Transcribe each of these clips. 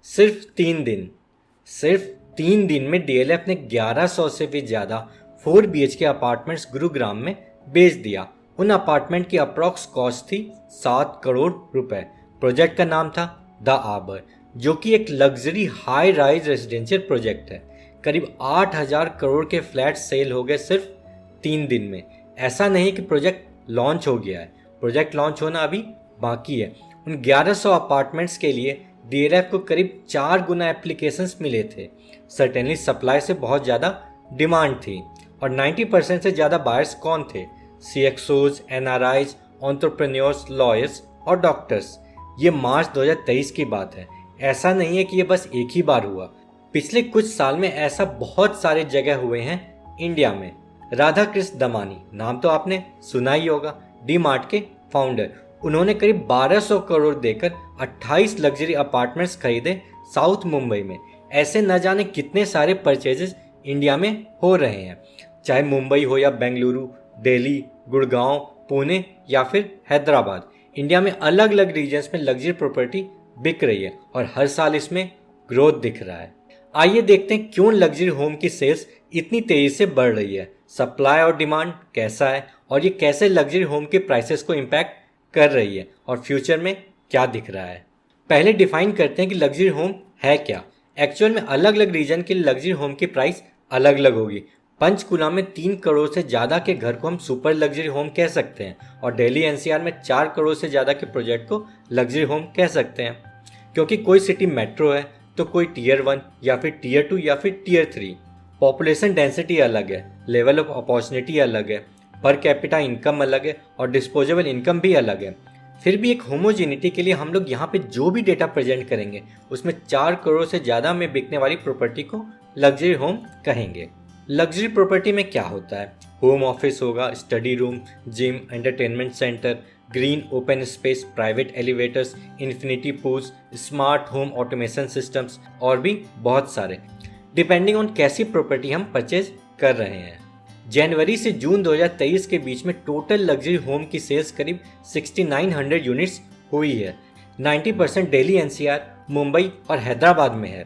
सिर्फ 3 दिन। सिर्फ 3 दिन में डीएलएफ ने 1100 से भी ज़्यादा 4 BHK अपार्टमेंट्स गुरुग्राम में बेच दिया। उन अपार्टमेंट की अप्रॉक्स कॉस्ट थी 7 करोड़ रुपए। प्रोजेक्ट का नाम था द आर्बर, जो कि एक luxury high rise residential project है। करीब 8000 करोड़ के फ्लैट सेल हो गए सिर्फ 3 दिन में। ऐसा नहीं कि प्रोजेक्ट लॉन्च हो गया है, प्रोजेक्ट लॉन्च होना अभी बाकी है। उन 1100 अपार्टमेंट्स के लिए डीएलएफ को करीब 4 गुना एप्लीकेशंस मिले थे। सर्टेनली सप्लाई से बहुत ज़्यादा डिमांड थी। और 90% से ज़्यादा बायर्स कौन थे? CXOs, NRIs, एंटरप्रेन्योर्स, लॉयर्स और डॉक्टर्स। ये मार्च 2023 की बात है। ऐसा नहीं है कि ये बस एक ही बार हुआ। पिछले कुछ साल में ऐसा बहुत सारे जगह हुए हैं इंडिया में। राधा कृष्ण दमानी, नाम तो आपने सुना ही होगा, डी मार्ट के फाउंडर। उन्होंने करीब 1200 करोड़ देकर 28 लग्जरी अपार्टमेंट्स खरीदे साउथ मुंबई में। ऐसे न जाने कितने सारे परचेजेस इंडिया में हो रहे हैं, चाहे मुंबई हो या बेंगलुरु, दिल्ली, गुड़गांव, पुणे या फिर हैदराबाद। इंडिया में अलग अलग रीजन्स में लग्जरी प्रॉपर्टी बिक रही है और हर साल इसमें ग्रोथ दिख रहा है। आइए देखते हैं क्यों लग्जरी होम की सेल्स इतनी तेजी से बढ़ रही है, सप्लाई और डिमांड कैसा है और ये कैसे लग्जरी होम के प्राइसेस को इम्पैक्ट कर रही है और फ्यूचर में क्या दिख रहा है। पहले डिफाइन करते हैं कि लग्जरी होम है क्या। एक्चुअल में अलग अलग रीजन के लग्जरी होम की प्राइस अलग अलग होगी। पंचकुला में 3 करोड़ से ज़्यादा के घर को हम सुपर लग्जरी होम कह सकते हैं और दिल्ली NCR में 4 करोड़ से ज़्यादा के प्रोजेक्ट को लग्जरी होम कह सकते हैं। क्योंकि कोई सिटी मेट्रो है तो कोई Tier 1 या फिर Tier 2 या फिर Tier 3। पॉपुलेशन डेंसिटी अलग है, लेवल ऑफ अपॉर्चुनिटी अलग है, पर कैपिटा इनकम अलग है और डिस्पोजेबल इनकम भी अलग है। फिर भी एक होमोजेनिटी के लिए हम लोग यहाँ पे जो भी डेटा प्रेजेंट करेंगे उसमें 4 करोड़ से ज़्यादा में बिकने वाली प्रॉपर्टी को लग्जरी होम कहेंगे। लग्जरी प्रॉपर्टी में क्या होता है? होम ऑफिस होगा, study room, gym, entertainment centre, green open space, private elevators, infinity pools, smart home automation systems और भी बहुत सारे, डिपेंडिंग ऑन कैसी प्रॉपर्टी हम परचेज कर रहे हैं। जनवरी से जून 2023 के बीच में टोटल लग्जरी होम की सेल्स करीब 6900 यूनिट्स हुई है। 90% दिल्ली NCR, मुंबई और हैदराबाद में है।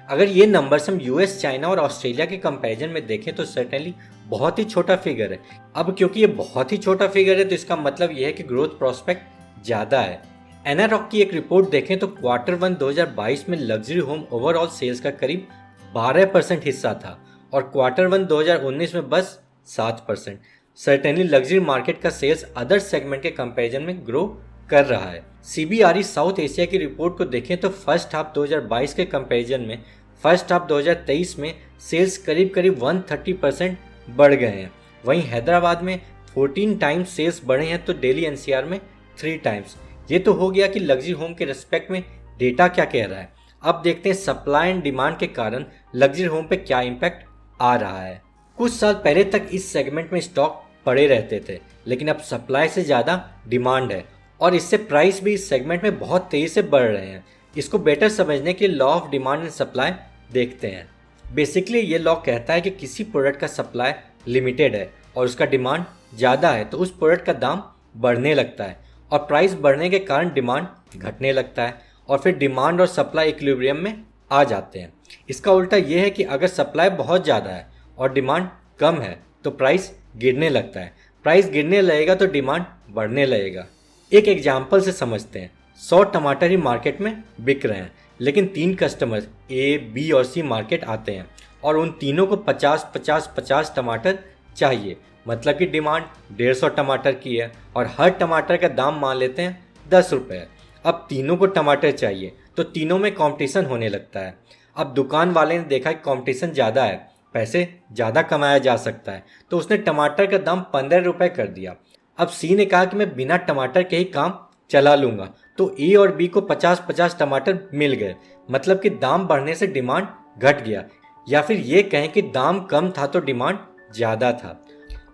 अगर ये नंबर्स हम US, चाइना और ऑस्ट्रेलिया के कंपैरिजन में देखें तो सर्टेनली बहुत ही छोटा फिगर है। अब क्योंकि ये बहुत ही छोटा फिगर है तो इसका मतलब ये है कि ग्रोथ प्रोस्पेक्ट ज़्यादा है। एनारॉक की एक रिपोर्ट देखें तो Q1 2022 में लग्जरी होम ओवरऑल सेल्स का करीब 12% हिस्सा था और Q1 2019 में बस 7%। सर्टेनली लग्जरी मार्केट का सेल्स अदर सेगमेंट के कंपैरिजन में ग्रो कर रहा है। CBRE साउथ एशिया की रिपोर्ट को देखें तो फर्स्ट हाफ 2022 के कंपैरिजन में फर्स्ट हाफ 2023 में सेल्स करीब 130% बढ़ गए हैं। वहीं हैदराबाद में 14 टाइम्स सेल्स बढ़े हैं तो दिल्ली NCR में 3 टाइम्स। ये तो हो गया कि लग्जरी होम के रेस्पेक्ट में डेटा क्या कह रहा है। अब देखते हैं सप्लाई एंड डिमांड के कारण लग्जरी होम पे क्या इम्पैक्ट आ रहा है। कुछ साल पहले तक इस सेगमेंट में स्टॉक पड़े रहते थे, लेकिन अब सप्लाई से ज़्यादा डिमांड है और इससे प्राइस भी इस सेगमेंट में बहुत तेज़ी से बढ़ रहे हैं। इसको बेटर समझने के लिए law of demand and supply देखते हैं। बेसिकली ये लॉ कहता है कि किसी प्रोडक्ट का सप्लाई लिमिटेड है और उसका डिमांड ज़्यादा है तो उस प्रोडक्ट का दाम बढ़ने लगता है और प्राइस बढ़ने के कारण डिमांड घटने लगता है और फिर डिमांड और सप्लाई इक्विलिब्रियम में आ जाते हैं। इसका उल्टा ये है कि अगर सप्लाई बहुत ज़्यादा है और डिमांड कम है तो प्राइस गिरने लगता है। प्राइस गिरने लगेगा तो डिमांड बढ़ने लगेगा। एक एग्जाम्पल से समझते हैं। 100 टमाटर ही मार्केट में बिक रहे हैं, लेकिन 3 कस्टमर्स A, B और C मार्केट आते हैं और उन तीनों को 50 टमाटर चाहिए। मतलब कि डिमांड 150 टमाटर की है और हर टमाटर का दाम मान लेते हैं 10 रुपये। अब तीनों को टमाटर चाहिए तो तीनों में कंपटीशन होने लगता है। अब दुकान वाले ने देखा कि कंपटीशन ज़्यादा है, पैसे ज़्यादा कमाया जा सकता है, तो उसने टमाटर का दाम 15 रुपये कर दिया। अब C ने कहा कि मैं बिना टमाटर के ही काम चला लूँगा, तो A और B को 50 टमाटर मिल गए। मतलब कि दाम बढ़ने से डिमांड घट गया, या फिर ये कहें कि दाम कम था तो डिमांड ज़्यादा था।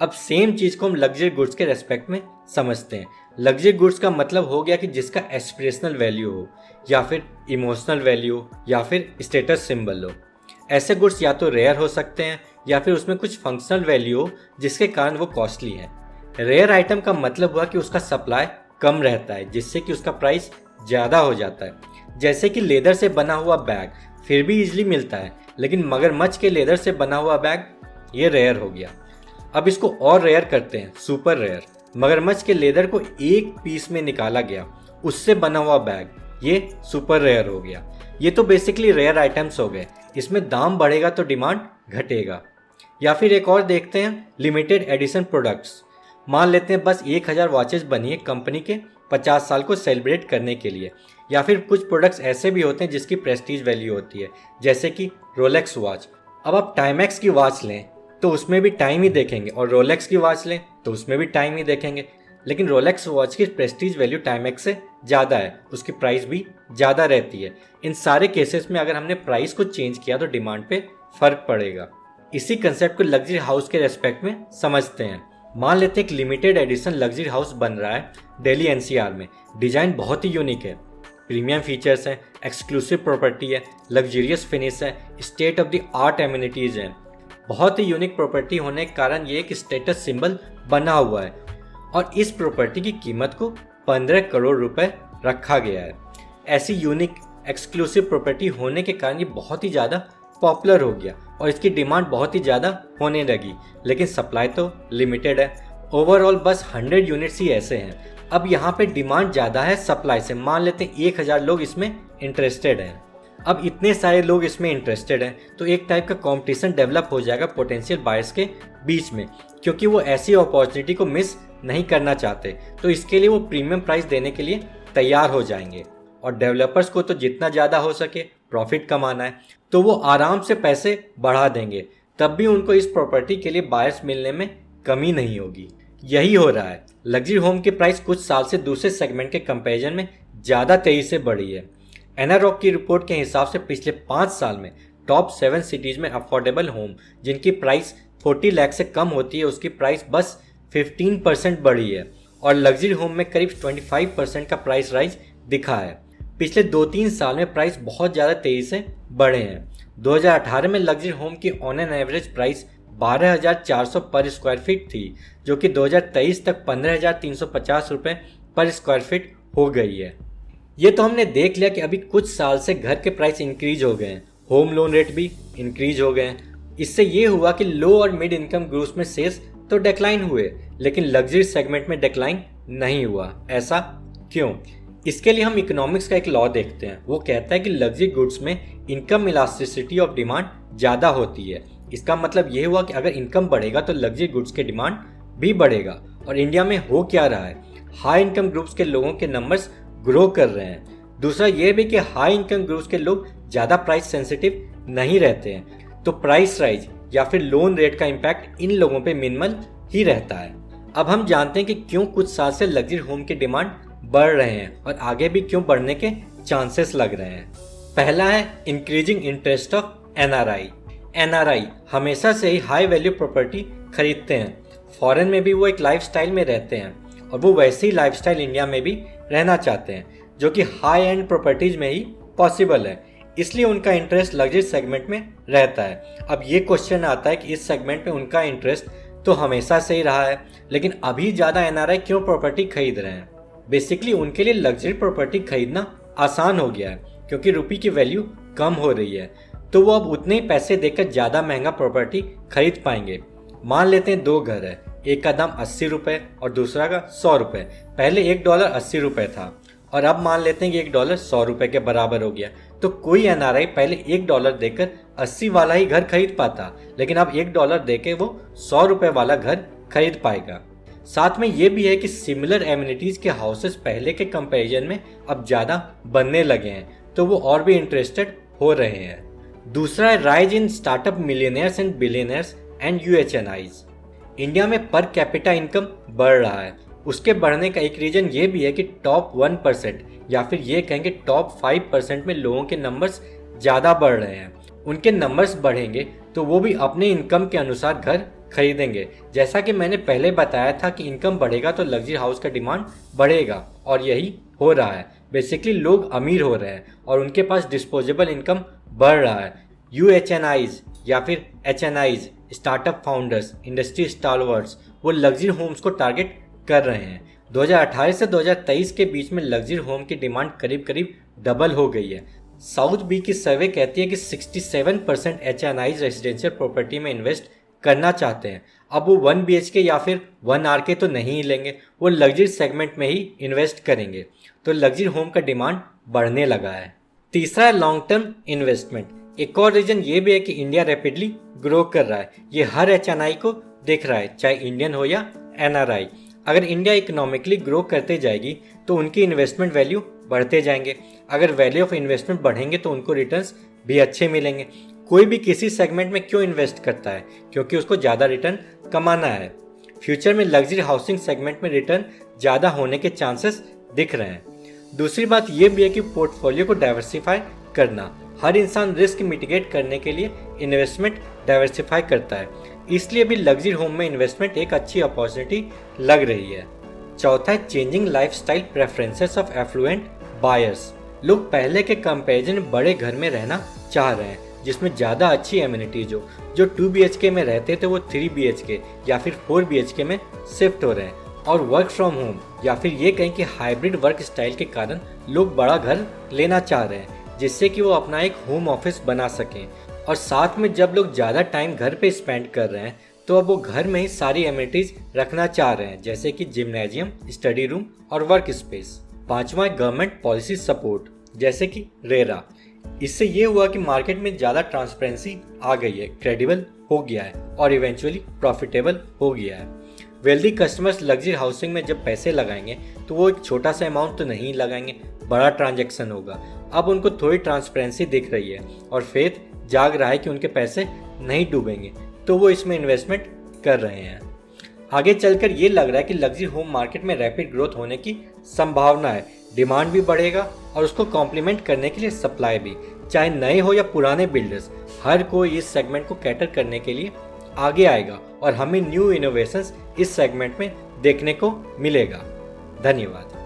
अब सेम चीज़ को हम लग्जरी गुड्स के रेस्पेक्ट में समझते हैं। लग्जरी गुड्स का मतलब हो गया कि जिसका एस्पिरेशनल वैल्यू हो या फिर इमोशनल वैल्यू या फिर स्टेटस सिंबल हो। ऐसे गुड्स या तो रेयर हो सकते हैं या फिर उसमें कुछ फंक्शनल वैल्यू हो जिसके कारण वो कॉस्टली है। रेयर आइटम का मतलब हुआ कि उसका सप्लाई कम रहता है जिससे कि उसका प्राइस ज़्यादा हो जाता है। जैसे कि लेदर से बना हुआ बैग फिर भी इजीली मिलता है, लेकिन मगरमच्छ के लेदर से बना हुआ बैग ये रेयर हो गया। अब इसको और रेयर करते हैं, सुपर रेयर। मगरमच्छ के लेदर को एक पीस में निकाला गया, उससे बना हुआ बैग ये सुपर रेयर हो गया। ये तो बेसिकली रेयर आइटम्स हो गए, इसमें दाम बढ़ेगा तो डिमांड घटेगा। या फिर एक और देखते हैं, लिमिटेड एडिशन प्रोडक्ट्स। मान लेते हैं बस 1000 वॉचेस बनी है कंपनी के 50 साल को सेलिब्रेट करने के लिए। या फिर कुछ प्रोडक्ट्स ऐसे भी होते हैं जिसकी प्रेस्टीज वैल्यू होती है, जैसे कि रोलेक्स वॉच। अब आप टाइमेक्स की वॉच लें तो उसमें भी टाइम ही देखेंगे, और रोलेक्स की वॉच लें तो उसमें भी टाइम ही देखेंगे। लेकिन रोलेक्स वॉच की प्रेस्टीज वैल्यू टाइमेक्स से ज़्यादा है, उसकी प्राइस भी ज़्यादा रहती है। इन सारे केसेस में अगर हमने प्राइस को चेंज किया तो डिमांड पे फर्क पड़ेगा। इसी कंसेप्ट को लग्जरी हाउस के रेस्पेक्ट में समझते हैं। मान लेते हैं एक लिमिटेड एडिशन लग्जरी हाउस बन रहा है दिल्ली एनसीआर में। डिजाइन बहुत ही यूनिक है, प्रीमियम फीचर्स हैं, एक्सक्लूसिव प्रॉपर्टी है, लग्जरियस फिनिश है, state of the art amenities हैं। बहुत ही यूनिक प्रॉपर्टी होने के कारण ये एक स्टेटस सिंबल बना हुआ है, और इस प्रॉपर्टी की कीमत को 15 करोड़ रुपए रखा गया है। ऐसी यूनिक एक्सक्लूसिव प्रॉपर्टी होने के कारण ये बहुत ही ज़्यादा पॉपुलर हो गया और इसकी डिमांड बहुत ही ज़्यादा होने लगी, लेकिन सप्लाई तो लिमिटेड है। ओवरऑल बस 100 यूनिट्स ही ऐसे हैं। अब यहाँ पे डिमांड ज़्यादा है सप्लाई से। मान लेते हैं 1000 लोग इसमें इंटरेस्टेड हैं। अब इतने सारे लोग इसमें इंटरेस्टेड हैं तो एक टाइप का कंपटीशन डेवलप हो जाएगा पोटेंशियल बायर्स के बीच में, क्योंकि वो ऐसी अपॉर्चुनिटी को मिस नहीं करना चाहते। तो इसके लिए वो प्रीमियम प्राइस देने के लिए तैयार हो जाएंगे, और डेवलपर्स को तो जितना ज़्यादा हो सके प्रॉफिट कमाना है, तो वो आराम से पैसे बढ़ा देंगे। तब भी उनको इस प्रॉपर्टी के लिए बायर्स मिलने में कमी नहीं होगी। यही हो रहा है। लग्जरी होम की प्राइस कुछ साल से दूसरे सेगमेंट के कंपैरिजन में ज़्यादा तेज़ी से बढ़ी है। एनारॉक की रिपोर्ट के हिसाब से पिछले 5 साल में टॉप 7 सिटीज़ में अफोर्डेबल होम जिनकी प्राइस 40 लाख से कम होती है उसकी प्राइस बस 15% बढ़ी है, और लग्जरी होम में करीब 25% का प्राइस राइज दिखा है। पिछले 2-3 साल में प्राइस बहुत ज़्यादा तेज़ी से बढ़े हैं। 2018 में लग्जरी होम की ऑन एन एवरेज प्राइस 12,400 पर स्क्वायर फीट थी, जो कि 2023 तक 15,350 रुपये पर स्क्वायर फीट हो गई है। ये तो हमने देख लिया कि अभी कुछ साल से घर के प्राइस इंक्रीज हो गए हैं, होम लोन रेट भी इंक्रीज हो गए हैं। इससे ये हुआ कि लो और मिड इनकम ग्रुप्स में सेल्स तो डिक्लाइन हुए, लेकिन लग्जरी सेगमेंट में डिक्लाइन नहीं हुआ। ऐसा क्यों? इसके लिए हम इकोनॉमिक्स का एक लॉ देखते हैं। वो कहता है कि लग्जरी गुड्स में इनकम इलास्टिसिटी ऑफ डिमांड ज़्यादा होती है। इसका मतलब ये हुआ कि अगर इनकम बढ़ेगा तो लग्जरी गुड्स के डिमांड भी बढ़ेगा। और इंडिया में हो क्या रहा है, हाई इनकम ग्रुप्स के लोगों के नंबर्स ग्रो कर रहे हैं। दूसरा ये भी कि हाई इनकम ग्रुप्स के लोग ज़्यादा प्राइस सेंसिटिव नहीं रहते हैं, तो प्राइस राइज या फिर लोन रेट का इम्पैक्ट इन लोगों पे मिनिमल ही रहता है। अब हम जानते हैं कि क्यों कुछ साल से लग्जरी होम की डिमांड बढ़ रहे हैं और आगे भी क्यों बढ़ने के चांसेस लग रहे हैं। पहला है increasing interest of NRI. NRI हमेशा से ही हाई वैल्यू प्रॉपर्टी खरीदते हैं। फॉरेन में भी वो एक लाइफस्टाइल में रहते हैं, और वो वैसे ही लाइफस्टाइल इंडिया में भी रहना चाहते हैं, जो कि हाई एंड प्रॉपर्टीज में ही पॉसिबल है। इसलिए उनका इंटरेस्ट लग्जरी सेगमेंट में रहता है। अब ये क्वेश्चन आता है कि इस सेगमेंट में उनका इंटरेस्ट तो हमेशा से ही रहा है, लेकिन अभी ज़्यादा एनआरआई क्यों प्रॉपर्टी खरीद रहे हैं? बेसिकली उनके लिए लग्जरी प्रॉपर्टी खरीदना आसान हो गया है, क्योंकि रुपये की वैल्यू कम हो रही है, तो वो अब उतने ही पैसे देकर ज़्यादा महंगा प्रॉपर्टी खरीद पाएंगे। मान लेते हैं 2 घर है, एक का दाम 80 रुपये और दूसरा का 100 रुपये। पहले $1 80 रुपये था, और अब मान लेते हैं कि $1 100 रुपये के बराबर हो गया। तो कोई एनआरआई पहले $1 देकर 80 वाला ही घर खरीद पाता, लेकिन अब $1 देकर वो 100 रुपये वाला घर खरीद पाएगा। साथ में ये भी है कि सिमिलर एमिनिटीज़ के हाउसेस पहले के कंपैरिजन में अब ज़्यादा बनने लगे हैं, तो वो और भी इंटरेस्टेड हो रहे हैं। दूसरा है rise in startup millionaires and billionaires and UHNIs. India में पर कैपिटा इनकम बढ़ रहा है। उसके बढ़ने का एक रीजन ये भी है कि टॉप 1% या फिर ये कहेंगे टॉप 5% में लोगों के नंबर्स ज़्यादा बढ़ रहे हैं। उनके नंबर्स बढ़ेंगे तो वो भी अपने इनकम के अनुसार घर खरीदेंगे। जैसा कि मैंने पहले बताया था कि इनकम बढ़ेगा तो लग्जरी हाउस का डिमांड बढ़ेगा, और यही हो रहा है। बेसिकली लोग अमीर हो रहे हैं और उनके पास डिस्पोजेबल इनकम बढ़ रहा है। यूएचएनआईज या फिर एचएनआईज, स्टार्टअप फाउंडर्स, इंडस्ट्री स्टालवर्ड्स, वो लग्जरी होम्स को टारगेट कर रहे हैं। 2018 से 2023 के बीच में लग्जरी होम की डिमांड करीब करीब डबल हो गई है। साउथ बी की सर्वे कहती है कि 67% HNIs रेजिडेंशियल प्रॉपर्टी में इन्वेस्ट करना चाहते हैं। अब वो 1 BHK या फिर 1 RK तो नहीं ही लेंगे, वो लग्जरी सेगमेंट में ही इन्वेस्ट करेंगे। तो लग्जरी होम का डिमांड बढ़ने लगा है। तीसरा है लॉन्ग टर्म इन्वेस्टमेंट। एक और रीजन ये भी है कि इंडिया रैपिडली ग्रो कर रहा है। ये हर HNI को दिख रहा है, चाहे इंडियन हो या NRI। अगर इंडिया इकोनॉमिकली ग्रो करते जाएगी तो उनकी इन्वेस्टमेंट वैल्यू बढ़ते जाएंगे। अगर वैल्यू ऑफ इन्वेस्टमेंट बढ़ेंगे तो उनको रिटर्न्स भी अच्छे मिलेंगे। कोई भी किसी सेगमेंट में क्यों इन्वेस्ट करता है? क्योंकि उसको ज़्यादा रिटर्न कमाना है। फ्यूचर में लग्जरी हाउसिंग सेगमेंट में रिटर्न ज़्यादा होने के चांसेस दिख रहे हैं। दूसरी बात यह भी है कि पोर्टफोलियो को डाइवर्सिफाई करना। हर इंसान रिस्क मिटिगेट करने के लिए इन्वेस्टमेंट डाइवर्सिफाई करता है, इसलिए भी लग्जरी होम में इन्वेस्टमेंट एक अच्छी अपॉर्चुनिटी लग रही है। चौथा है changing lifestyle preferences of affluent buyers. लोग पहले के कंपैरिजन में बड़े घर में रहना चाह रहे हैं जिसमें ज़्यादा अच्छी एमिनिटीज हो। जो 2 BHK में रहते थे वो 3 BHK या फिर 4 BHK में शिफ्ट हो रहे हैं। और वर्क फ्रॉम होम या फिर ये कहें कि हाइब्रिड वर्क स्टाइल के कारण लोग बड़ा घर लेना चाह रहे हैं जिससे कि वो अपना एक होम ऑफिस बना सकें। और साथ में जब लोग ज़्यादा टाइम घर पे स्पेंड कर रहे हैं तो अब वो घर में ही सारी एमिनिटीज रखना चाह रहे हैं, जैसे कि जिम्नेजियम, स्टडी रूम और वर्क स्पेस। पांचवा है गवर्नमेंट पॉलिसी सपोर्ट, जैसे कि रेरा। इससे ये हुआ कि मार्केट में ज़्यादा ट्रांसपेरेंसी आ गई है, क्रेडिबल हो गया है और इवेंचुअली प्रॉफिटेबल हो गया है। वेल्दी कस्टमर्स लग्जरी हाउसिंग में जब पैसे लगाएंगे तो वो एक छोटा सा अमाउंट तो नहीं लगाएंगे, बड़ा ट्रांजैक्शन होगा। अब उनको थोड़ी ट्रांसपेरेंसी दिख रही है और फेथ जाग रहा है कि उनके पैसे नहीं डूबेंगे, तो वो इसमें इन्वेस्टमेंट कर रहे हैं। आगे चलकर ये लग रहा है कि लग्जरी होम मार्केट में रैपिड ग्रोथ होने की संभावना है। डिमांड भी बढ़ेगा और उसको कॉम्प्लीमेंट करने के लिए सप्लाई भी। चाहे नए हो या पुराने बिल्डर्स, हर कोई इस सेगमेंट को कैटर करने के लिए आगे आएगा और हमें न्यू इनोवेशंस इस सेगमेंट में देखने को मिलेगा। धन्यवाद।